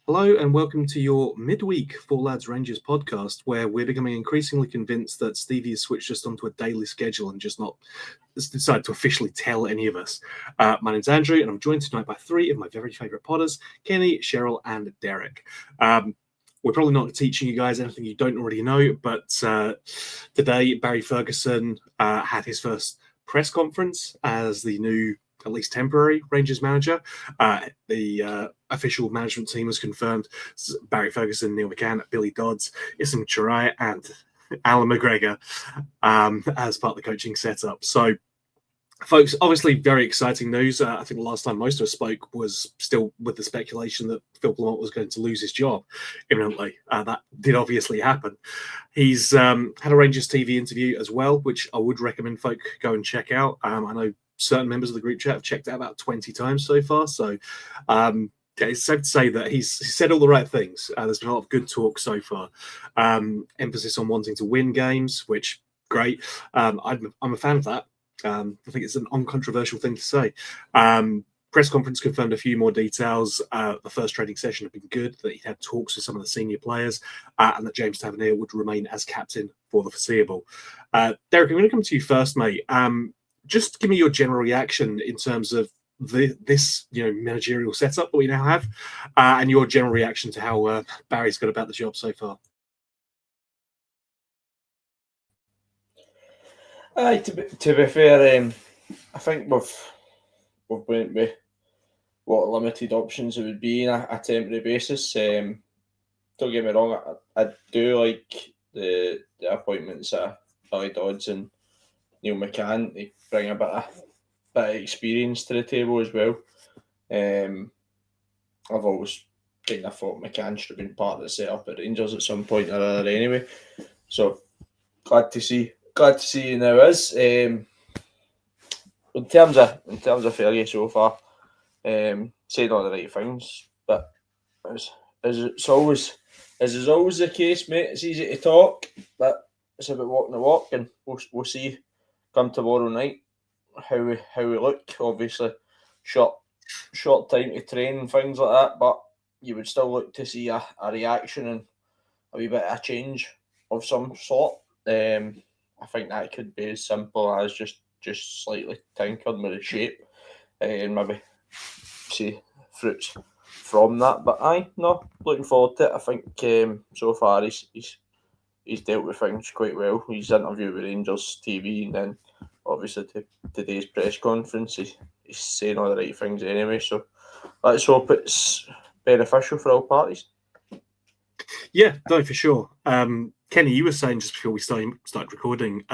Hello and welcome to your midweek Four Lads Rangers podcast, where we're becoming increasingly convinced that Stevie has switched us onto a daily schedule and just not decided to officially tell any of us. My name's Andrew, and I'm joined tonight by three of my very favourite podders, Kenny, Sheryl, and Derek. We're probably not teaching you guys anything you don't already know, but today Barry Ferguson had his first press conference as the new, at least temporary, Rangers manager. The official management team has confirmed Barry Ferguson, Neil McCann, Billy Dodds, Issam Chirai, and Alan McGregor as part of the coaching setup. So, folks, obviously very exciting news. I think the last time most of us spoke was still with the speculation that Phil Lamont was going to lose his job imminently. That did obviously happen. He's had a Rangers TV interview as well, which I would recommend folk go and check out. I know certain members of the group chat have checked it out about 20 times so far. So it's safe to say that he's said all the right things. There's been a lot of good talk so far. Emphasis on wanting to win games, which great. I'm a fan of that. I think it's an uncontroversial thing to say. Press conference confirmed a few more details. The first training session had been good, that he had talks with some of the senior players, and that James Tavernier would remain as captain for the foreseeable. Derek, I'm going to come to you first, mate. Just give me your general reaction in terms of this managerial setup that we now have, and your general reaction to how Barry's got about the job so far. To be fair, I think we've went with what limited options it would be on a temporary basis. Don't get me wrong, I do like the appointments of Billy Dodds and Neil McCann. They bring a bit of experience to the table as well. I've always kind of thought McCann should have been part of the setup at Rangers at some point or other anyway. So glad to see he now is. In terms of Fergie so far, saying all the right things, but as is always the case, mate. It's easy to talk, but it's about walking the walk, and we'll see come tomorrow night how we look. Obviously, short time to train and things like that, but you would still look to see a reaction and a wee bit of a change of some sort. I think that could be as simple as just slightly tinkered with the shape and maybe see fruits from that. But looking forward to it. I think so far he's dealt with things quite well. He's interviewed with Rangers TV, and then obviously today's press conference, he's saying all the right things anyway. So let's hope it's beneficial for all parties. Yeah, no, for sure. Kenny, you were saying just before we started recording,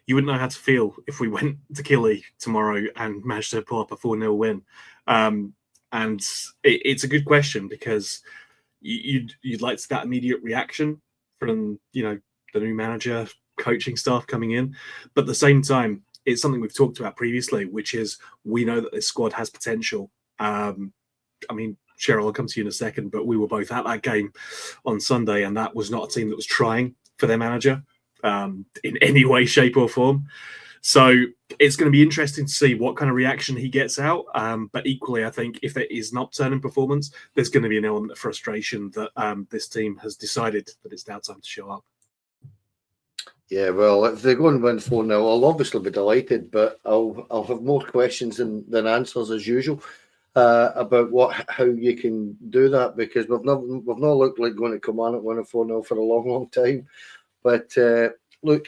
you wouldn't know how to feel if we went to Killy tomorrow and managed to pull up a 4-0 win. And it's a good question because you'd like that immediate reaction from the new manager, coaching staff coming in, but at the same time, it's something we've talked about previously, which is we know that this squad has potential. Sheryl, I'll come to you in a second, but we were both at that game on Sunday, and that was not a team that was trying for their manager in any way, shape, or form. So it's going to be interesting to see what kind of reaction he gets out. But equally, I think if there is an upturn in performance, there's going to be an element of frustration that this team has decided that it's now time to show up. Yeah, well, if they go and win 4-0, I'll obviously be delighted, but I'll have more questions than answers as usual. About how you can do that, because we've not looked like going to come on at winning 4-0 for a long time. But look,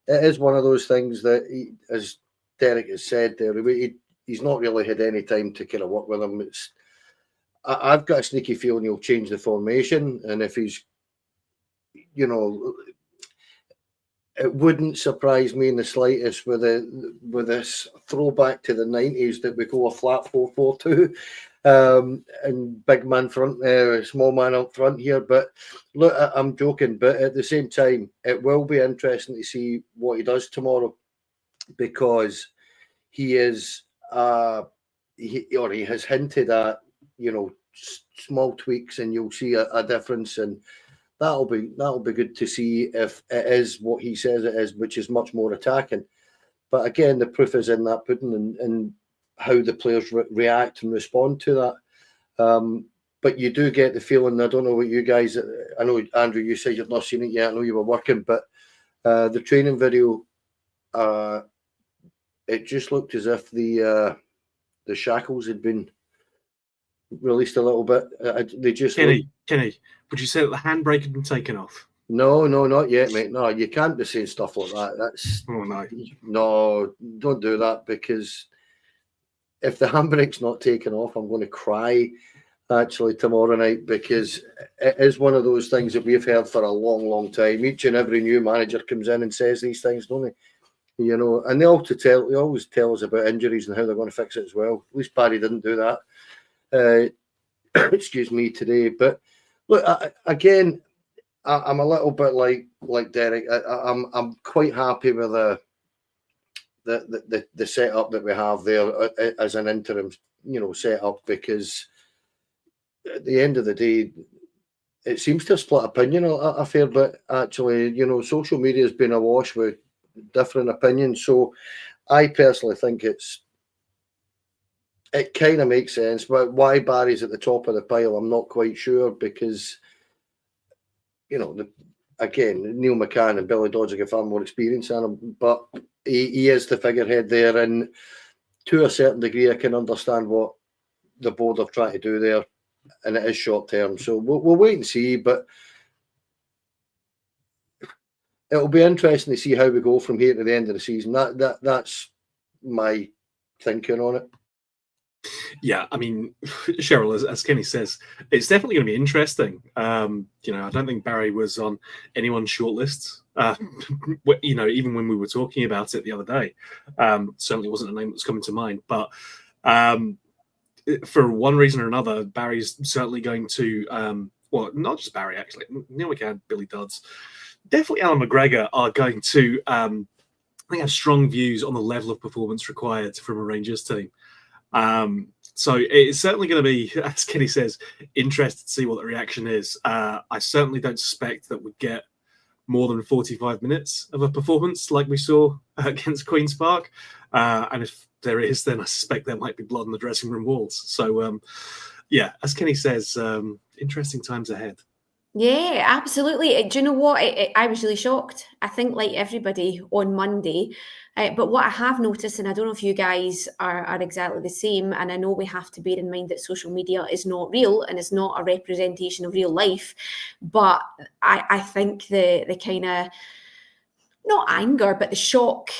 it is one of those things that, as Derek has said there, he's not really had any time to kind of work with him. I've got a sneaky feeling he'll change the formation, and if he's, it wouldn't surprise me in the slightest with this throwback to the 90s that we go a flat 4-4-2 and big man front there, small man up front here. But look, I'm joking, but at the same time, it will be interesting to see what he does tomorrow, because he is he has hinted at small tweaks, and you'll see a difference, and that'll be good to see if it is what he says it is, which is much more attacking. But again, the proof is in that pudding, and how the players react and respond to that. but you do get the feeling. I don't know what you guys. I know Andrew, you said you've not seen it yet. I know you were working, but the training video, it just looked as if the shackles had been released a little bit. They just Kenny, would you say that the handbrake had been taken off? No, not yet, mate. No, you can't be saying stuff like that. That's no, don't do that, because if the handbrake's not taken off, I'm going to cry actually tomorrow night, because it is one of those things that we've heard for a long, long time. Each and every new manager comes in and says these things, don't they? You know, and they always tell us about injuries and how they're going to fix it as well. At least Barry didn't do that. Excuse me, today. But look, again, I'm a little bit like Derek. I'm quite happy with the setup that we have there as an interim, setup, because at the end of the day, it seems to split opinion a fair bit. Actually, social media has been awash with different opinions. So I personally think it kind of makes sense. But why Barry's at the top of the pile, I'm not quite sure, because again, Neil McCann and Billy Dodds have far more experience than him, but he is the figurehead there, and to a certain degree, I can understand what the board are trying to do there, and it is short term. So we'll wait and see, but it'll be interesting to see how we go from here to the end of the season. That's my thinking on it. Yeah, I mean, Sheryl, as Kenny says, it's definitely going to be interesting. I don't think Barry was on anyone's shortlist. Even when we were talking about it the other day, certainly wasn't a name that was coming to mind. But for one reason or another, Barry's certainly going to. Not just Barry, actually. Neil McCann, Billy Dodds, definitely Alan McGregor are going to. I think have strong views on the level of performance required from a Rangers team. So it's certainly going to be, as Kenny says, interested to see what the reaction is. I certainly don't suspect that we'd get more than 45 minutes of a performance like we saw against Queen's Park. And if there is, then I suspect there might be blood on the dressing room walls. So, as Kenny says, interesting times ahead. Yeah, absolutely. Do you know what? I was really shocked. I think, like everybody, on Monday. But what I have noticed, and I don't know if you guys are exactly the same, and I know we have to bear in mind that social media is not real and is not a representation of real life, but I think the kind of, not anger, but the shock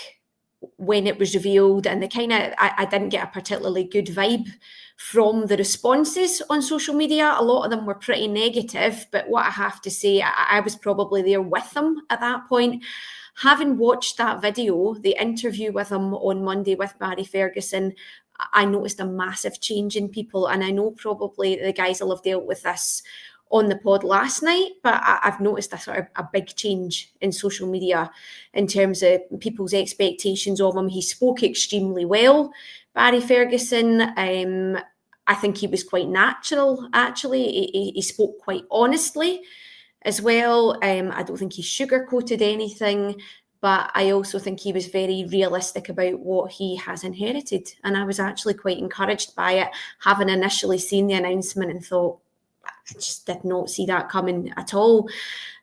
when it was revealed, and the kind of, I didn't get a particularly good vibe from the responses on social media. A lot of them were pretty negative, but what I have to say, I was probably there with them at that point. Having watched that video, the interview with him on Monday with Barry Ferguson, I noticed a massive change in people, and I know probably the guys will have dealt with this on the pod last night, but I've noticed a sort of a big change in social media in terms of people's expectations of him. He spoke extremely well, Barry Ferguson. I think he was quite natural, actually. He spoke quite honestly as well. I don't think he sugarcoated anything, but I also think he was very realistic about what he has inherited. And I was actually quite encouraged by it, having initially seen the announcement and thought, I just did not see that coming at all.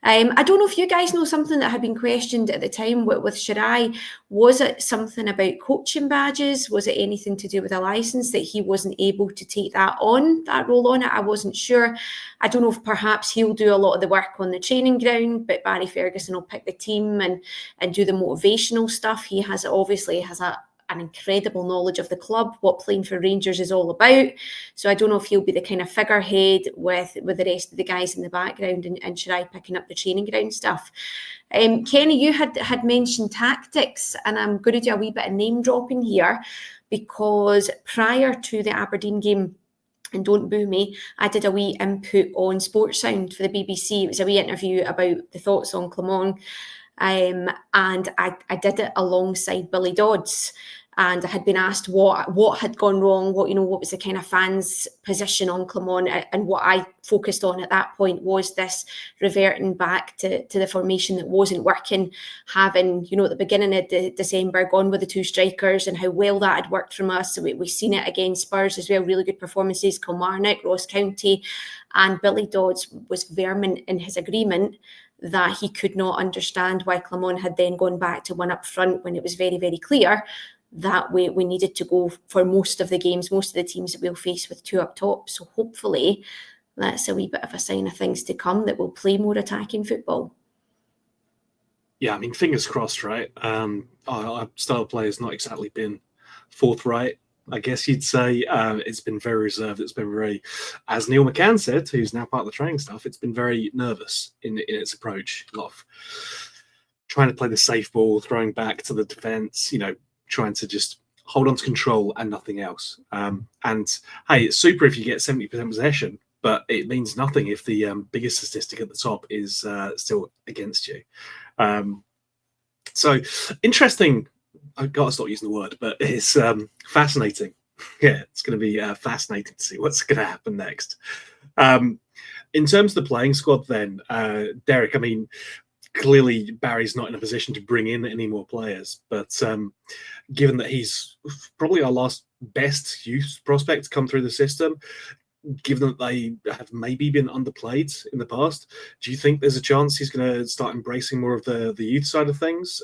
I don't know if you guys know something that had been questioned at the time with Sheryl. Was it something about coaching badges? Was it anything to do with a licence that he wasn't able to take that role on it? I wasn't sure. I don't know if perhaps he'll do a lot of the work on the training ground, but Barry Ferguson will pick the team and do the motivational stuff. He obviously has an incredible knowledge of the club, what playing for Rangers is all about. So I don't know if he'll be the kind of figurehead with the rest of the guys in the background and Sheryl picking up the training ground stuff. Kenny, you had mentioned tactics, and I'm going to do a wee bit of name dropping here, because prior to the Aberdeen game, and don't boo me, I did a wee input on Sports Sound for the BBC. It was a wee interview about the thoughts on Clement. And I did it alongside Billy Dodds. and I had been asked what had gone wrong, what was the kind of fans' position on Clement, and what I focused on at that point was this reverting back to the formation that wasn't working, having, at the beginning of December gone with the two strikers and how well that had worked from us. So we've seen it against Spurs as well, really good performances, Kilmarnock, Ross County, and Billy Dodds was vehement in his agreement that he could not understand why Clement had then gone back to one up front when it was very, very clear that we needed to go for most of the games, most of the teams that we'll face with two up top. So hopefully that's a wee bit of a sign of things to come, that we'll play more attacking football. Yeah, I mean, fingers crossed, right? Our style of play has not exactly been forthright, I guess you'd say. It's been very reserved. It's been very, as Neil McCann said, who's now part of the training staff, it's been very nervous in its approach. A lot of trying to play the safe ball, throwing back to the defence, trying to just hold on to control and nothing else. And hey, it's super if you get 70% possession, but it means nothing if the biggest statistic at the top is still against you. So interesting. I've got to stop using the word, but it's fascinating. Yeah, it's going to be fascinating to see what's going to happen next. In terms of the playing squad then, Derek, I mean, clearly Barry's not in a position to bring in any more players, but given that he's probably our last best youth prospect to come through the system, given that they have maybe been underplayed in the past, do you think there's a chance he's going to start embracing more of the youth side of things?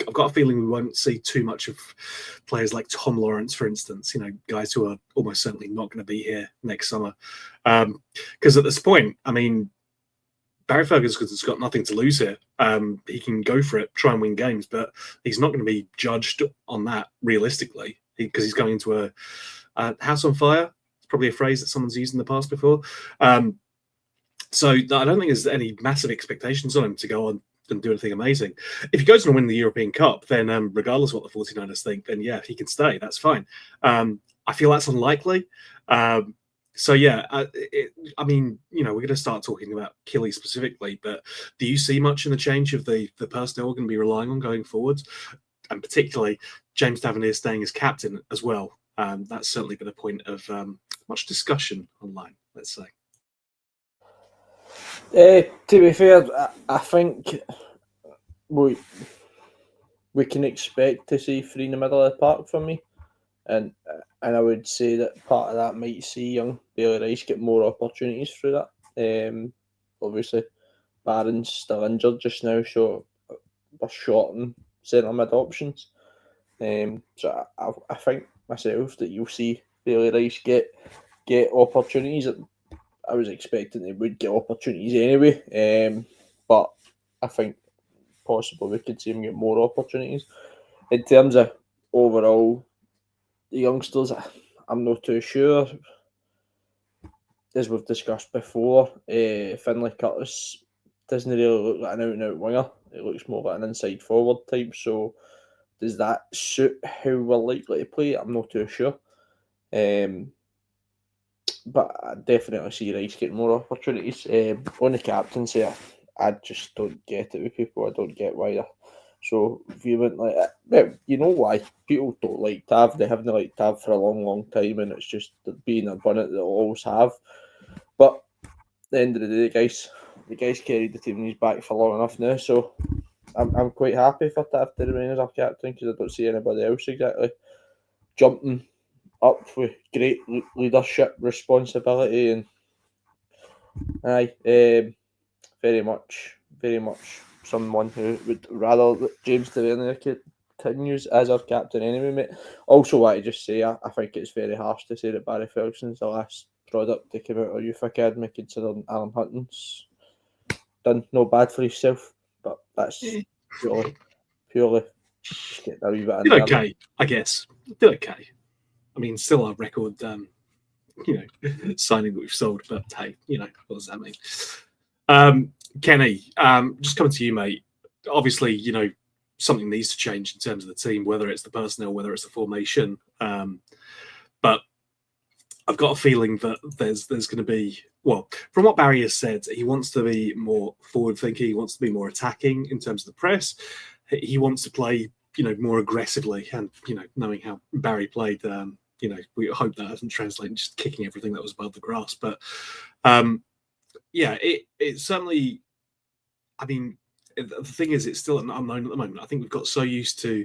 I've got a feeling we won't see too much of players like Tom Lawrence, for instance, guys who are almost certainly not going to be here next summer. Because at this point, I mean, Barry Ferguson's got nothing to lose here. He can go for it, try and win games, but he's not going to be judged on that realistically, because he's going into a house on fire. It's probably a phrase that someone's used in the past before. So I don't think there's any massive expectations on him to go on and do anything amazing. If he goes and win the European Cup, then regardless of what the 49ers think, then yeah, he can stay. That's fine. I feel that's unlikely. So yeah, I mean, we're going to start talking about Killy specifically, but do you see much in the change of the personnel we're going to be relying on going forward? And particularly James Tavernier staying as captain as well. That's certainly been a point of much discussion online, let's say. To be fair, I think we can expect to see three in the middle of the park from me, and I would say that part of that might see young Bailey Rice get more opportunities through that. Obviously, Barron's still injured just now, so we're short on centre mid options. So I think myself that you'll see Bailey Rice get opportunities. I was expecting they would get opportunities anyway, but I think possibly we could see him get more opportunities. In terms of overall the youngsters, I'm not too sure. As we've discussed before, Finlay Curtis doesn't really look like an out-and-out winger. It looks more like an inside-forward type, so does that suit how we're likely to play? I'm not too sure. But I definitely see Rice getting more opportunities. On the captaincy, I just don't get it with people. I don't get why they're so vehement like that. Well, you know why? People don't like Tav. They haven't liked Tav for a long, long time, and it's just being a bonnet that they'll always have. But at the end of the day, the guys carried the team on his back for long enough now, so I'm quite happy for Tav to remain as our captain, because I don't see anybody else exactly jumping up with great leadership, responsibility, and very much someone who would rather that James Tavernier continues as our captain anyway, mate. Also, what I just say, I think it's very harsh to say that Barry Ferguson's the last product to come out of youth academy, considering Alan Hutton's done no bad for himself, but that's purely just getting a wee bit Did okay, I guess. Did okay. I mean, still a record, signing that we've sold, but hey, what does that mean? Kenny, just coming to you, mate. Obviously, something needs to change in terms of the team, whether it's the personnel, whether it's the formation. But I've got a feeling that there's going to be, well, from what Barry has said, he wants to be more forward-thinking. He wants to be more attacking in terms of the press. He wants to play more aggressively, and knowing how Barry played, we hope that doesn't translate just kicking everything that was above the grass. But it certainly. I mean, the thing is, it's still an unknown at the moment. I think we've got so used to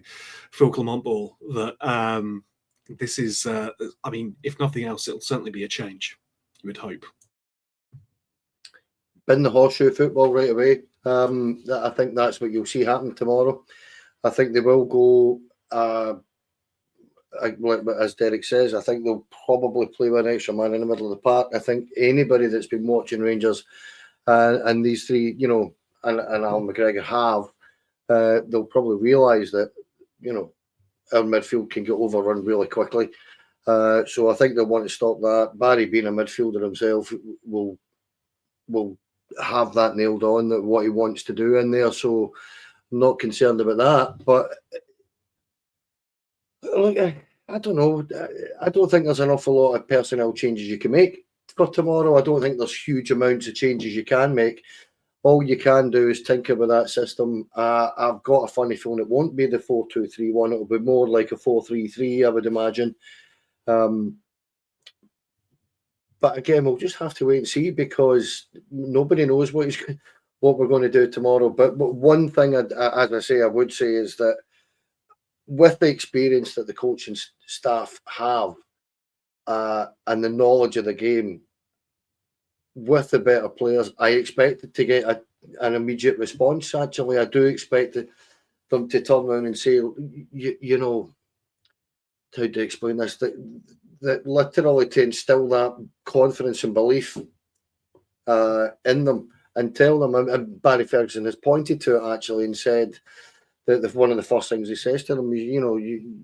Phil Clement ball that this is. I mean, if nothing else, it'll certainly be a change. You would hope. Bin the horseshoe football right away. I think that's what you'll see happen tomorrow. I think they will go, as Derek says, I think they'll probably play with an extra man in the middle of the park. I think anybody that's been watching Rangers and these three, and Alan McGregor have, they'll probably realise that, our midfield can get overrun really quickly. So I think they'll want to stop that. Barry, being a midfielder himself, will have that nailed on, that what he wants to do in there. So I'm not concerned about that. But look, I don't know. I don't think there's an awful lot of personnel changes you can make for tomorrow. I don't think there's huge amounts of changes you can make. All you can do is tinker with that system. I've got a funny feeling it won't be the 4-2-3-1. It'll be more like a 4-3-3, I would imagine. But again, we'll just have to wait and see, because nobody knows what we're going to do tomorrow. But one thing, as I say, I would say is that with the experience that the coaching staff have and the knowledge of the game, with the better players, I expected to get an immediate response. Actually, I do expect them to turn around and say, how to explain this, that literally to instill that confidence and belief in them and tell them, and Barry Ferguson has pointed to it actually and said that one of the first things he says to them is,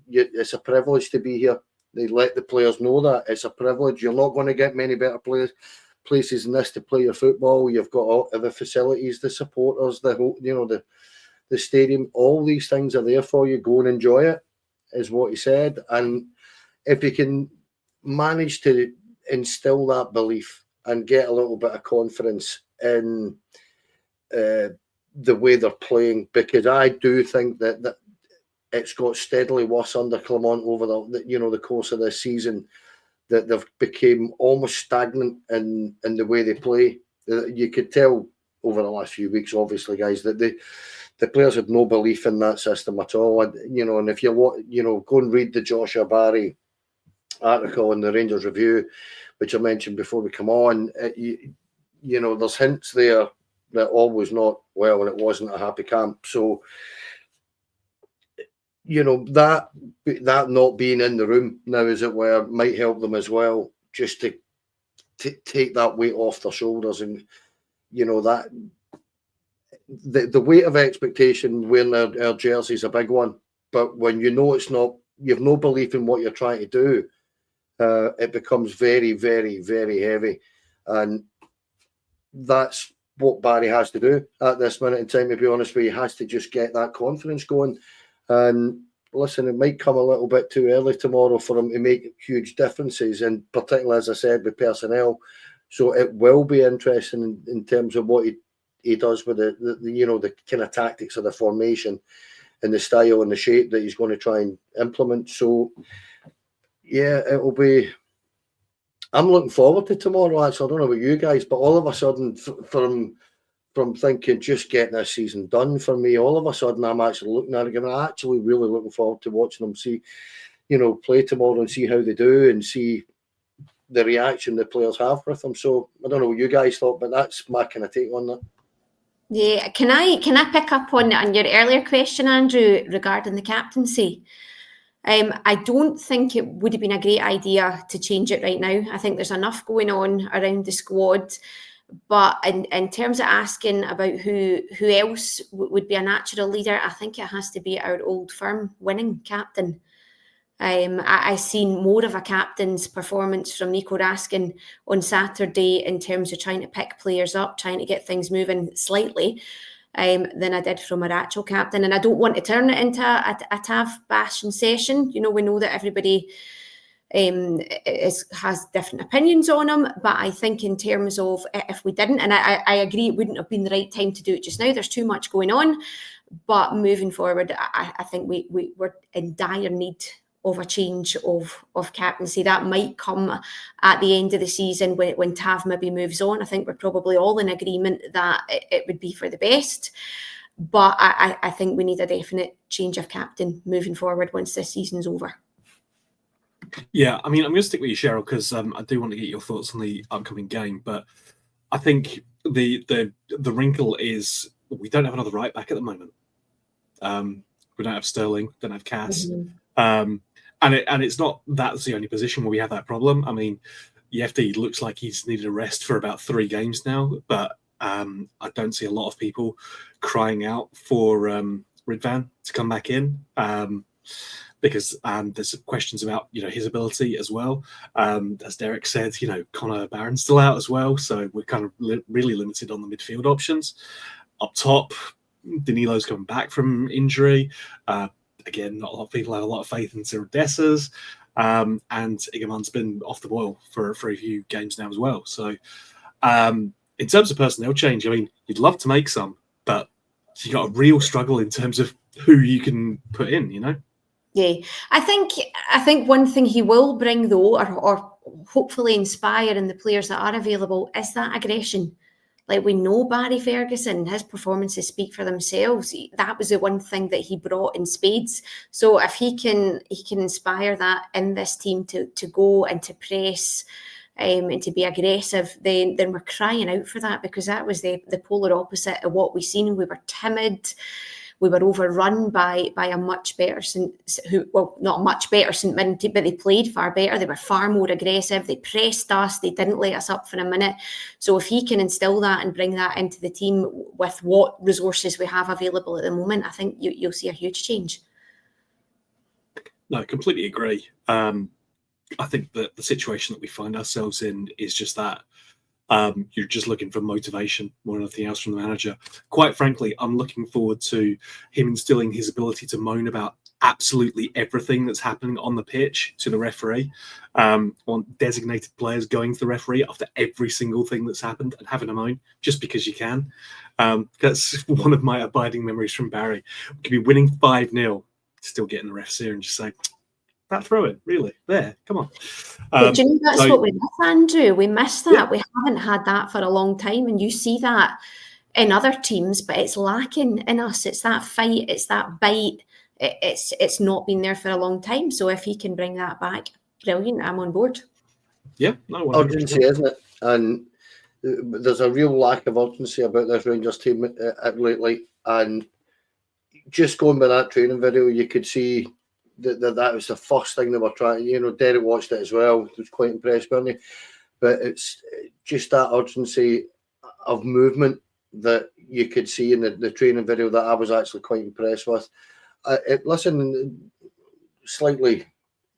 it's a privilege to be here. They let the players know that it's a privilege. You're not going to get many better places in this to play your football. You've got all the facilities, the supporters, the stadium, all these things are there for you. Go and enjoy it, is what he said. And if you can manage to instill that belief and get a little bit of confidence in the way they're playing, because I do think that it's got steadily worse under Clement over the course of this season, that they've become almost stagnant in the way they play. You could tell over the last few weeks, obviously, guys, that the players had no belief in that system at all. And if you go and read the Joshua Barry article in the Rangers Review, which I mentioned before we come on, there's hints there that all was not well and it wasn't a happy camp. So, that not being in the room now, as it were, might help them as well, just to take that weight off their shoulders. And that the weight of expectation wearing our jersey is a big one, but when it's not, you've no belief in what you're trying to do, it becomes very, very, very heavy. And that's what Barry has to do at this minute in time, to be honest with you. He has to just get that confidence going. And listen, it might come a little bit too early tomorrow for him to make huge differences, and particularly, as I said, with personnel. So it will be interesting in terms of what he does with the kind of tactics of the formation and the style and the shape that he's going to try and implement. So, yeah, it will be. I'm looking forward to tomorrow, actually. I don't know about you guys, but all of a sudden, from thinking just getting this season done for me, all of a sudden I'm actually looking at it again. I'm actually really looking forward to watching them play tomorrow and see how they do and see the reaction the players have with them. So I don't know what you guys thought, but that's my kind of take on that. Yeah, can I pick up on your earlier question, Andrew, regarding the captaincy? I don't think it would have been a great idea to change it right now. I think there's enough going on around the squad. But in terms of asking about who else would be a natural leader, I think it has to be our old firm winning captain. I've seen more of a captain's performance from Nico Raskin on Saturday in terms of trying to pick players up, trying to get things moving slightly, than I did from our actual captain. And I don't want to turn it into a Tav bashing session. We know that everybody has different opinions on him. But I think in terms of if we didn't, and I agree it wouldn't have been the right time to do it just now. There's too much going on. But moving forward, I think we're in dire need of a change of captaincy. That might come at the end of the season when Tav maybe moves on. I think we're probably all in agreement that it would be for the best. But I think we need a definite change of captain moving forward once this season's over. Yeah, I mean, I'm going to stick with you, Sheryl, because I do want to get your thoughts on the upcoming game. But I think the wrinkle is we don't have another right back at the moment. We don't have Sterling, don't have Cass. Mm-hmm. And it's not that's the only position where we have that problem. I mean, Yefty looks like he's needed a rest for about 3 games now, but I don't see a lot of people crying out for Ridvan to come back in because there's questions about his ability as well. As Derek said, Connor Barron's still out as well, so we're kind of really limited on the midfield options. Up top, Danilo's coming back from injury. Again, not a lot of people have a lot of faith in Cyril Dessers. And Igaman's been off the boil for a few games now as well. So in terms of personnel change, I mean, you'd love to make some, but you got a real struggle in terms of who you can put in, Yeah, I think one thing he will bring though, or hopefully inspire in the players that are available, is that aggression. Like, we know Barry Ferguson, his performances speak for themselves. That was the one thing that he brought in spades. So if he can inspire that in this team to go and to press and to be aggressive, then we're crying out for that, because that was the polar opposite of what we've seen. We were timid. We were overrun by a much better not much better St Mirren team, but they played far better. They were far more aggressive. They pressed us. They didn't let us up for a minute. So if he can instill that and bring that into the team with what resources we have available at the moment, I think you'll see a huge change. No, I completely agree. I think that the situation that we find ourselves in is just that. You're just looking for motivation more than anything else from the manager. Quite frankly, I'm looking forward to him instilling his ability to moan about absolutely everything that's happening on the pitch to the referee. Want designated players going to the referee after every single thing that's happened and having a moan just because you can. That's one of my abiding memories from Barry. We could be winning 5-0, still getting the refs here and just say, that throw it, really? There, come on. But do you know that's what we miss, Andrew? We miss that. Yeah. We haven't had that for a long time, and you see that in other teams, but it's lacking in us. It's that fight, it's that bite. It's not been there for a long time. So if he can bring that back, brilliant. I'm on board. Yeah, no, urgency, isn't it? And there's a real lack of urgency about this Rangers team lately. And just going by that training video, you could see that was the first thing they were trying. Derek watched it as well. He was quite impressed, wasn't he? But it's just that urgency of movement that you could see in the training video that I was actually quite impressed with. Listen, slightly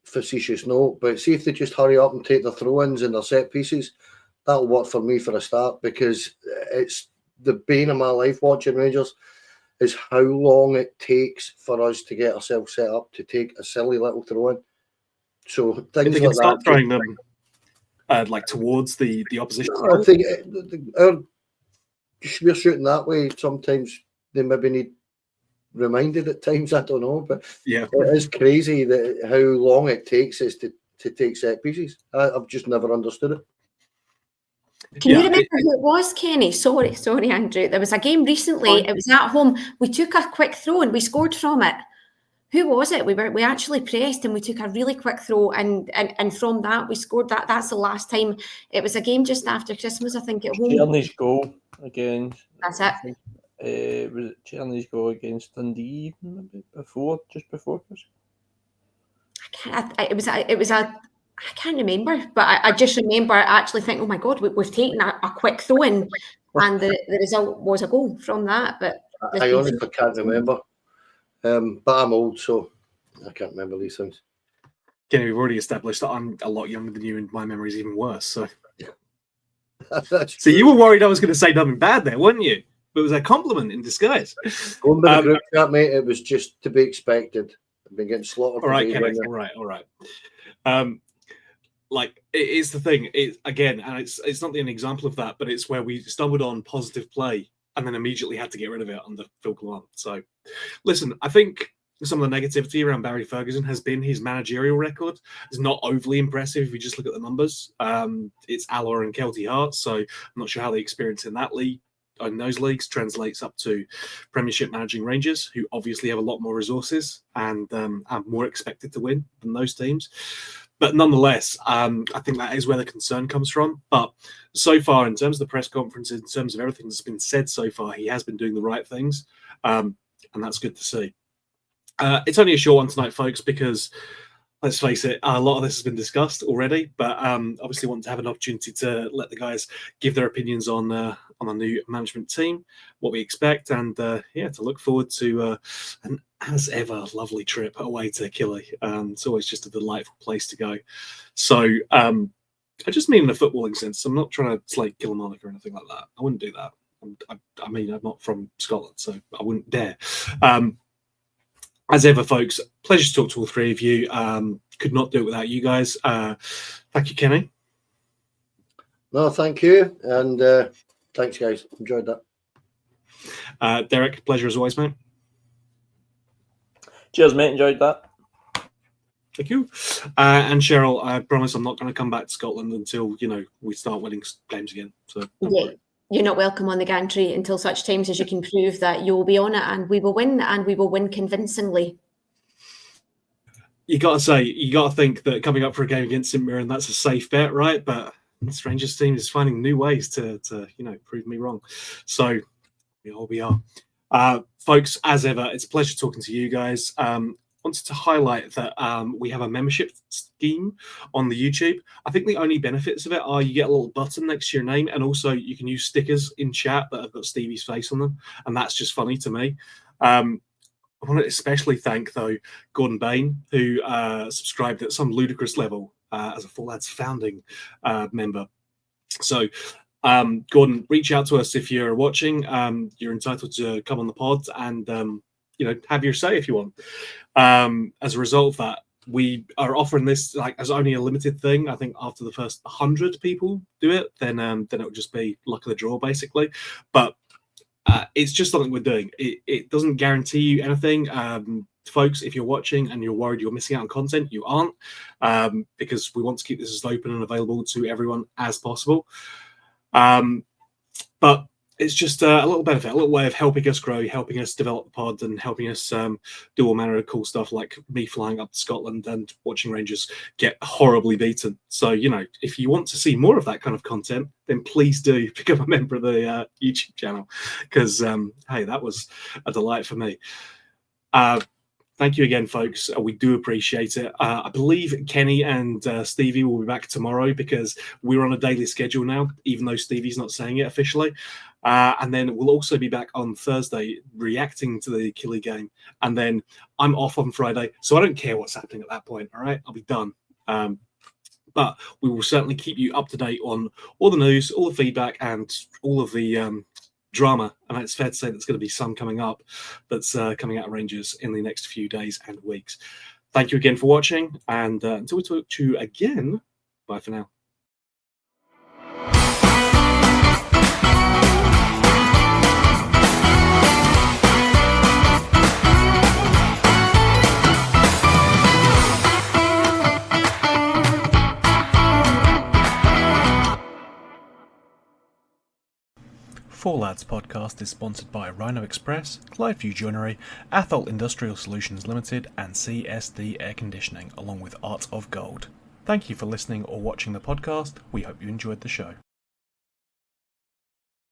facetious note, but see if they just hurry up and take their throw-ins and their set pieces, that'll work for me for a start, because it's the bane of my life watching Rangers is how long it takes for us to get ourselves set up to take a silly little throw-in. So things like start throwing them like towards the opposition. No, I think we're shooting that way. Sometimes they maybe need reminded at times. I don't know, but yeah, it is crazy that how long it takes us to take set pieces. I've just never understood it. Can you remember who it was, Kenny? Sorry, Andrew. There was a game recently. It was at home. We took a quick throw and we scored from it. Who was it? We actually pressed and we took a really quick throw and from that we scored. That's the last time. It was a game just after Christmas, I think, at home. Tierney's goal against. That's it. Was it Tierney's goal against Dundee just before Christmas? It was a. I can't remember, but I just remember actually thinking, oh my God, we've taken a quick throw in, and the result was a goal from that. But I honestly can't remember. But I'm old, so I can't remember these things. Kenny, we've already established that I'm a lot younger than you, and my memory is even worse. So, you were worried I was going to say nothing bad there, weren't you? But it was a compliment in disguise. Going by the group chat, mate, it was just to be expected. I've been getting slaughtered. All right, Kenny. All right. like it is the thing. It again, and it's not an example of that, but it's where we stumbled on positive play and then immediately had to get rid of it under Phil Clement. So, listen, I think some of the negativity around Barry Ferguson has been his managerial record. It's not overly impressive if you just look at the numbers. It's Alloa and Kelty Hearts, so I'm not sure how the experience in that league, in those leagues, translates up to Premiership managing Rangers, who obviously have a lot more resources and are more expected to win than those teams. But nonetheless, I think that is where the concern comes from. But so far, in terms of the press conference, in terms of everything that's been said so far, he has been doing the right things, and that's good to see. It's only a short one tonight, folks, because let's face it, a lot of this has been discussed already. But obviously, want to have an opportunity to let the guys give their opinions on a new management team, what we expect, and to look forward to an as ever lovely trip away to Killy. It's always just a delightful place to go. So I just mean in a footballing sense. I'm not trying to slate Kilmarnock or anything like that. I wouldn't do that. I mean, I'm not from Scotland, so I wouldn't dare. As ever, folks, pleasure to talk to all three of you. Could not do it without you guys. Thank you, Kenny. No, thank you. And thanks, guys. Enjoyed that. Derek, pleasure as always, mate. Cheers, mate. Enjoyed that. Thank you. And Sheryl, I promise I'm not going to come back to Scotland until, we start winning games again. So you're not welcome on the gantry until such times as you can prove that you'll be on it, and we will win convincingly. You got to think that coming up for a game against St Mirren, that's a safe bet, right? But this Rangers team is finding new ways to prove me wrong. So we are. Folks, as ever, it's a pleasure talking to you guys. Wanted to highlight that we have a membership scheme on the YouTube. I think the only benefits of it are you get a little button next to your name, and also you can use stickers in chat that have got Stevie's face on them, and that's just funny to me. I want to especially thank, though, Gordon Bain, who subscribed at some ludicrous level as a Four Lads founding member. So, Gordon, reach out to us if you're watching. You're entitled to come on the pod and have your say if you want. As a result of that, we are offering this as only a limited thing. I think after the first 100 people do it, then it will just be luck of the draw, basically. But it's just something we're doing. It doesn't guarantee you anything. Folks, if you're watching and you're worried you're missing out on content, you aren't, because we want to keep this as open and available to everyone as possible. But it's just a little benefit, a little way of helping us grow, helping us develop the pod, and helping us do all manner of cool stuff, like me flying up to Scotland and watching Rangers get horribly beaten. So, if you want to see more of that kind of content, then please do become a member of the YouTube channel, because, hey, that was a delight for me. Thank you again, folks. We do appreciate it. I believe Kenny and Stevie will be back tomorrow, because we're on a daily schedule now, even though Stevie's not saying it officially. And then we'll also be back on Thursday reacting to the Killy game. And then I'm off on Friday, so I don't care what's happening at that point. All right, I'll be done. But we will certainly keep you up to date on all the news, all the feedback, and all of the drama. And it's fair to say there's going to be some coming up that's coming out of Rangers in the next few days and weeks. Thank you again for watching. And until we talk to you again, bye for now. Four Lads podcast is sponsored by Rhino Express, Clyde Joinery, Athol Industrial Solutions Limited, and CSD Air Conditioning, along with Art of Gold. Thank you for listening or watching the podcast. We hope you enjoyed the show.